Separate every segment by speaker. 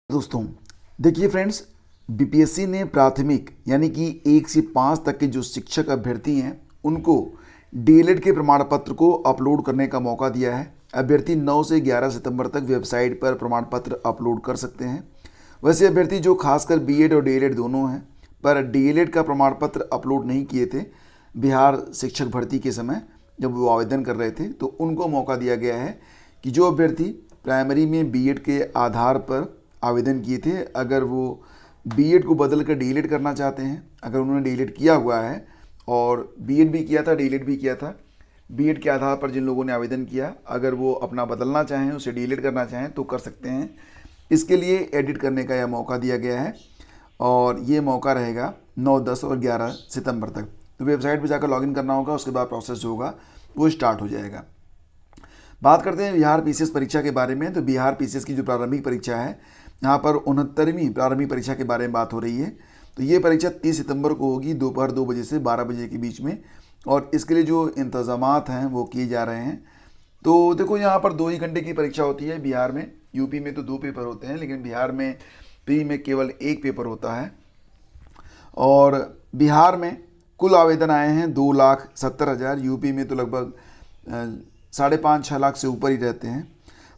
Speaker 1: दोस्तों देखिए friends, BPSC ने प्राथमिक यानी कि 1 से 5 तक के जो शिक्षक अभ्यर्थी हैं उनको डीएलएड के प्रमाण पत्र को अपलोड करने का मौका दिया है। अभ्यर्थी 9 से 11 सितंबर तक वेबसाइट पर प्रमाण पत्र अपलोड कर सकते हैं। वैसे अभ्यर्थी जो खासकर बीएड और डीएलएड दोनों हैं पर डीएलएड का प्रमाण पत्र अपलोड नहीं किए थे बिहार शिक्षक भर्ती के समय जब वो आवेदन कर रहे थे, तो उनको मौका दिया गया है कि जो अभ्यर्थी प्राइमरी में बीएड के आधार पर आवेदन किए थे, अगर वो बीएड को बदल कर डीएलएड करना चाहते हैं, अगर उन्होंने डीएलएड किया हुआ है और बीएड भी किया था डीएलएड भी किया था, बीएड के आधार पर जिन लोगों ने आवेदन किया, अगर वो अपना बदलना चाहें, उसे डीएलएड करना चाहें तो कर सकते हैं। इसके लिए एडिट करने का यह मौका दिया गया है और ये मौका रहेगा 9, 10 और 11 सितंबर तक। तो वेबसाइट पर जाकर लॉगिन करना होगा, उसके बाद प्रोसेस जो होगा वो स्टार्ट हो जाएगा। बात करते हैं बिहार पीसीएस परीक्षा के बारे में। तो बिहार पीसीएस की जो प्रारंभिक परीक्षा है, यहाँ पर 69वीं प्रारंभिक परीक्षा के बारे में बात हो रही है। तो ये परीक्षा 30 सितंबर को होगी दोपहर 2 बजे से 12 बजे के बीच में, और इसके लिए जो इंतज़ामात हैं वो किए जा रहे हैं। तो देखो, यहाँ पर 2 ही घंटे की परीक्षा होती है बिहार में। यूपी में तो 2 पेपर होते हैं, लेकिन बिहार में प्री में केवल 1 पेपर होता है। और बिहार में कुल आवेदन आए हैं 2,70,000। यूपी में तो लगभग 5.5-6 लाख से ऊपर ही रहते हैं।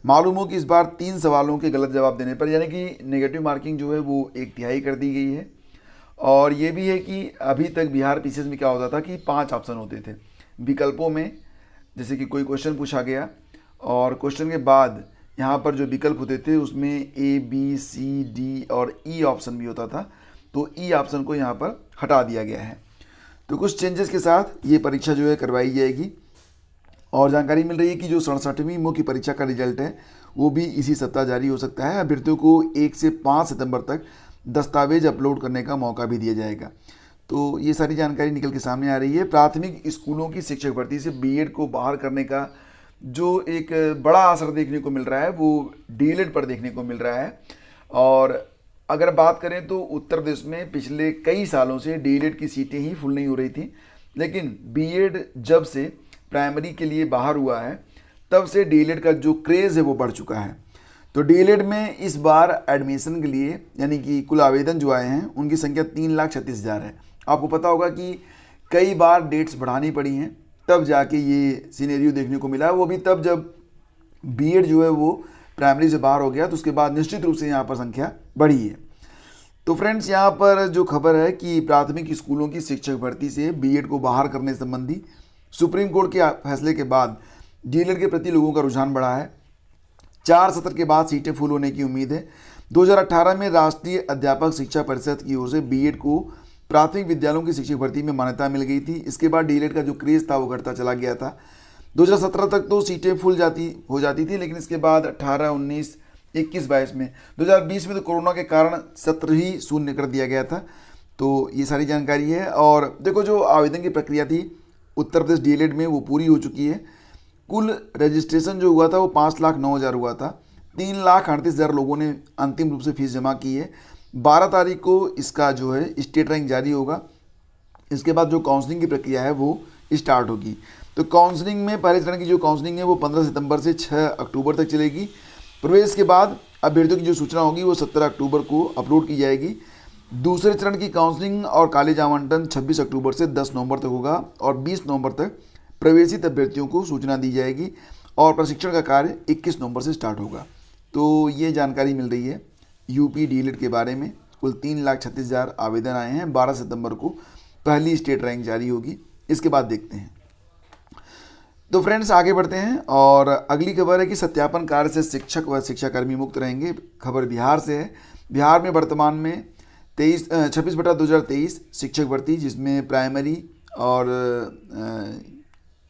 Speaker 1: मालूम हो कि इस बार 3 सवालों के गलत जवाब देने पर यानी कि नेगेटिव मार्किंग जो है वो 1/3 कर दी गई है। और ये भी है कि अभी तक बिहार पीसीएस में क्या होता था कि 5 ऑप्शन होते थे विकल्पों में। जैसे कि कोई क्वेश्चन पूछा गया और क्वेश्चन के बाद यहाँ पर जो विकल्प होते थे उसमें A, B, C, D और E ऑप्शन भी होता था। तो E ऑप्शन को यहाँ पर हटा दिया गया है। तो कुछ चेंजेस के साथ ये परीक्षा जो है करवाई जाएगी। और जानकारी मिल रही है कि जो 67वीं मुख्य परीक्षा का रिजल्ट है वो भी इसी सप्ताह जारी हो सकता है। अभ्यर्थियों को 1 से 5 सितंबर तक दस्तावेज अपलोड करने का मौका भी दिया जाएगा। तो ये सारी जानकारी निकल के सामने आ रही है। प्राथमिक स्कूलों की शिक्षक भर्ती से बीएड को बाहर करने का जो एक बड़ा असर देखने को मिल रहा है वो डीएलएड पर देखने को मिल रहा है। और अगर बात करें तो उत्तर प्रदेश में पिछले कई सालों से डीएलएड की सीटें ही फुल नहीं हो रही थी, लेकिन बीएड जब से प्राइमरी के लिए बाहर हुआ है तब से डीएलएड का जो क्रेज़ है वो बढ़ चुका है। तो डीएलएड में इस बार एडमिशन के लिए यानी कि कुल आवेदन जो आए हैं उनकी संख्या 3,36,000 है। आपको पता होगा कि कई बार डेट्स बढ़ानी पड़ी हैं तब जाके ये सिनेरियो देखने को मिला। वो भी तब जब बीएड जो है वो प्राइमरी से बाहर हो गया, तो उसके बाद निश्चित रूप से यहाँ पर संख्या बढ़ी है। तो फ्रेंड्स, यहाँ पर जो खबर है कि प्राथमिक स्कूलों की शिक्षक भर्ती से बीएड को बाहर करने संबंधी सुप्रीम कोर्ट के फैसले के बाद डीएलएड के प्रति लोगों का रुझान बढ़ा है। 4 सत्र के बाद सीटें फुल होने की उम्मीद है। 2018 में राष्ट्रीय अध्यापक शिक्षा परिषद की ओर से बीएड को प्राथमिक विद्यालयों की शिक्षक भर्ती में मान्यता मिल गई थी। इसके बाद डीएलएड का जो क्रेज़ था वो घटता चला गया था। 2017 तक तो सीटें फुल हो जाती थी, लेकिन इसके बाद 18, 19, 21, 22 में 2020 में तो कोरोना के कारण सत्र ही शून्य कर दिया गया था। तो ये सारी जानकारी है। और देखो, जो आवेदन की प्रक्रिया थी उत्तर प्रदेश डीएलएड में वो पूरी हो चुकी है। कुल रजिस्ट्रेशन जो हुआ था वो 5,09,000 हुआ था। 3,38,000 लोगों ने अंतिम रूप से फीस जमा की है। 12 तारीख को इसका जो है स्टेट रैंक जारी होगा। इसके बाद जो काउंसलिंग की प्रक्रिया है वो स्टार्ट होगी। तो काउंसलिंग में पहले चरण की जो काउंसलिंग है वो 15 सितंबर से 6 अक्टूबर तक चलेगी। प्रवेश के बाद अभ्यर्थियों की जो सूचना होगी वो 17 अक्टूबर को अपलोड की जाएगी। दूसरे चरण की काउंसलिंग और कॉलेज आवंटन 26 अक्टूबर से 10 नवंबर तक होगा और 20 नवंबर तक प्रवेशित अभ्यर्थियों को सूचना दी जाएगी और प्रशिक्षण का कार्य 21 नवंबर से स्टार्ट होगा। तो ये जानकारी मिल रही है यूपी डीएलएड के बारे में। कुल 3,36,000 आवेदन आए हैं। 12 सितंबर को पहली स्टेट रैंक जारी होगी। इसके बाद देखते हैं। तो फ्रेंड्स, आगे बढ़ते हैं और अगली खबर है कि सत्यापन कार्य से शिक्षक व शिक्षाकर्मी मुक्त रहेंगे। खबर बिहार से है। बिहार में वर्तमान में 26/2023 शिक्षक भर्ती, जिसमें प्राइमरी और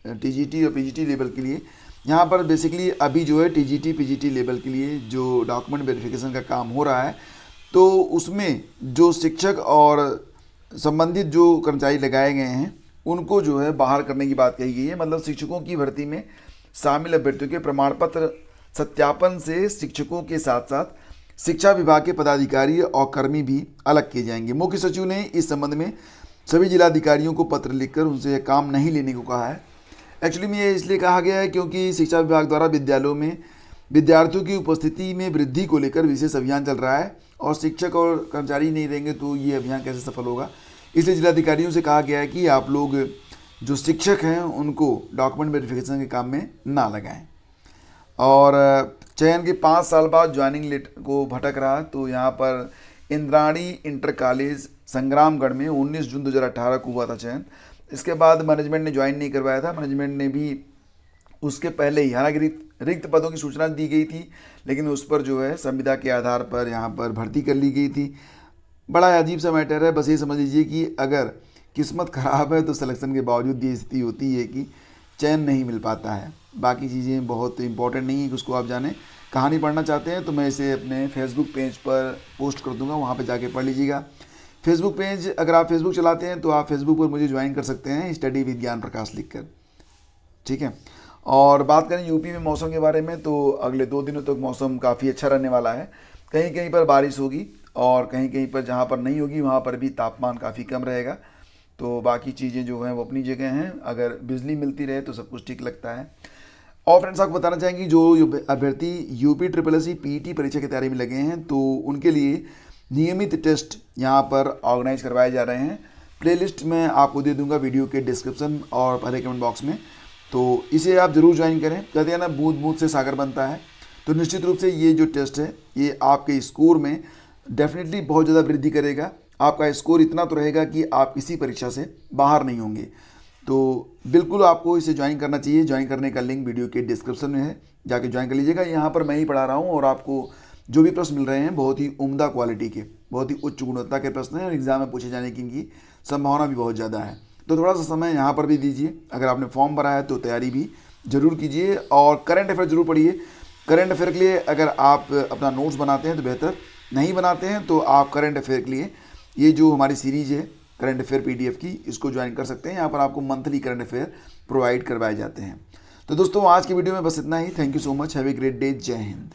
Speaker 1: टीजीटी और पीजीटी लेवल के लिए यहाँ पर बेसिकली अभी जो है टीजीटी पीजीटी लेवल के लिए जो डॉक्यूमेंट वेरिफिकेशन का काम हो रहा है, तो उसमें जो शिक्षक और संबंधित जो कर्मचारी लगाए गए हैं उनको जो है बाहर करने की बात कही गई है। मतलब शिक्षकों की भर्ती में शामिल अभ्यर्थियों के प्रमाण पत्र सत्यापन से शिक्षकों के साथ साथ शिक्षा विभाग के पदाधिकारी और कर्मी भी अलग किए जाएंगे। मुख्य सचिव ने इस संबंध में सभी जिलाधिकारियों को पत्र लिखकर उनसे काम नहीं लेने को कहा है। एक्चुअली में ये इसलिए कहा गया है क्योंकि शिक्षा विभाग द्वारा विद्यालयों में विद्यार्थियों की उपस्थिति में वृद्धि को लेकर विशेष अभियान चल रहा है और शिक्षक और कर्मचारी नहीं रहेंगे तो ये अभियान कैसे सफल होगा। इसलिए जिलाधिकारियों से कहा गया है कि आप लोग जो शिक्षक हैं उनको डॉक्यूमेंट वेरिफिकेशन के काम में ना लगाएं। और चयन के 5 साल बाद ज्वाइनिंग लेटर को भटक रहा, तो यहाँ पर इंद्राणी इंटर कॉलेज संग्रामगढ़ में 19 जून 2018 को हुआ था चयन। इसके बाद मैनेजमेंट ने ज्वाइन नहीं करवाया था। मैनेजमेंट ने भी उसके पहले ही, हालांकि रिक्त पदों की सूचना दी गई थी, लेकिन उस पर जो है संविदा के आधार पर यहाँ पर भर्ती कर ली गई थी। बड़ा अजीब सा मैटर है। बस ये समझ लीजिए कि अगर किस्मत ख़राब है तो सिलेक्शन के बावजूद ये स्थिति होती है कि चयन नहीं मिल पाता है। बाकी चीज़ें बहुत इंपॉर्टेंट नहीं है कि उसको आप जानें। कहानी पढ़ना चाहते हैं तो मैं इसे अपने फेसबुक पेज पर पोस्ट कर दूंगा, वहाँ पर जाके पढ़ लीजिएगा। फेसबुक पेज, अगर आप फेसबुक चलाते हैं तो आप फेसबुक पर मुझे ज्वाइन कर सकते हैं, स्टडी विद ज्ञान प्रकाश लिखकर, ठीक है। और बात करें यूपी में मौसम के बारे में, तो अगले 2 दिनों तक मौसम काफ़ी अच्छा रहने वाला है। कहीं कहीं पर बारिश होगी और कहीं कहीं पर जहाँ पर नहीं होगी वहाँ पर भी तापमान काफ़ी कम रहेगा। तो बाकी चीज़ें जो हैं वो अपनी जगह हैं। अगर बिजली मिलती रहे तो सब कुछ ठीक लगता है। और फ्रेंड्स, आपको बताना चाहेंगे जो अभ्यर्थी यूपी SSSC पीटी परीक्षा की तैयारी में लगे हैं तो उनके लिए नियमित टेस्ट यहाँ पर ऑर्गेनाइज करवाए जा रहे हैं। प्लेलिस्ट मैं आपको दे दूंगा वीडियो के डिस्क्रिप्शन और पहले कमेंट बॉक्स में, तो इसे आप ज़रूर ज्वाइन करें। कहते हैं ना, बूंद बूंद से सागर बनता है। तो निश्चित रूप से ये जो टेस्ट है ये आपके स्कोर में डेफिनेटली बहुत ज़्यादा वृद्धि करेगा। आपका स्कोर इतना तो रहेगा कि आप किसी परीक्षा से बाहर नहीं होंगे। तो बिल्कुल आपको इसे ज्वाइन करना चाहिए। ज्वाइन करने का लिंक वीडियो के डिस्क्रिप्शन में है, जाके ज्वाइन कर लीजिएगा। यहाँ पर मैं ही पढ़ा रहा हूँ और आपको जो भी प्रश्न मिल रहे हैं बहुत ही उम्दा क्वालिटी के, बहुत ही उच्च गुणवत्ता के प्रश्न हैं और एग्जाम में पूछे जाने की इनकी संभावना भी बहुत ज़्यादा है। तो थोड़ा सा समय यहाँ पर भी दीजिए। अगर आपने फॉर्म भरा है तो तैयारी भी जरूर कीजिए और करंट अफेयर जरूर पढ़िए। करंट अफेयर के लिए अगर आप अपना नोट्स बनाते हैं तो बेहतर, नहीं बनाते हैं तो आप करंट अफेयर के लिए ये जो हमारी सीरीज़ है करंट अफेयर PDF की, इसको ज्वाइन कर सकते हैं। यहाँ पर आपको मंथली करंट अफेयर प्रोवाइड करवाए जाते हैं। तो दोस्तों, आज की वीडियो में बस इतना ही। Thank you so much. Have a great day. जय हिंद।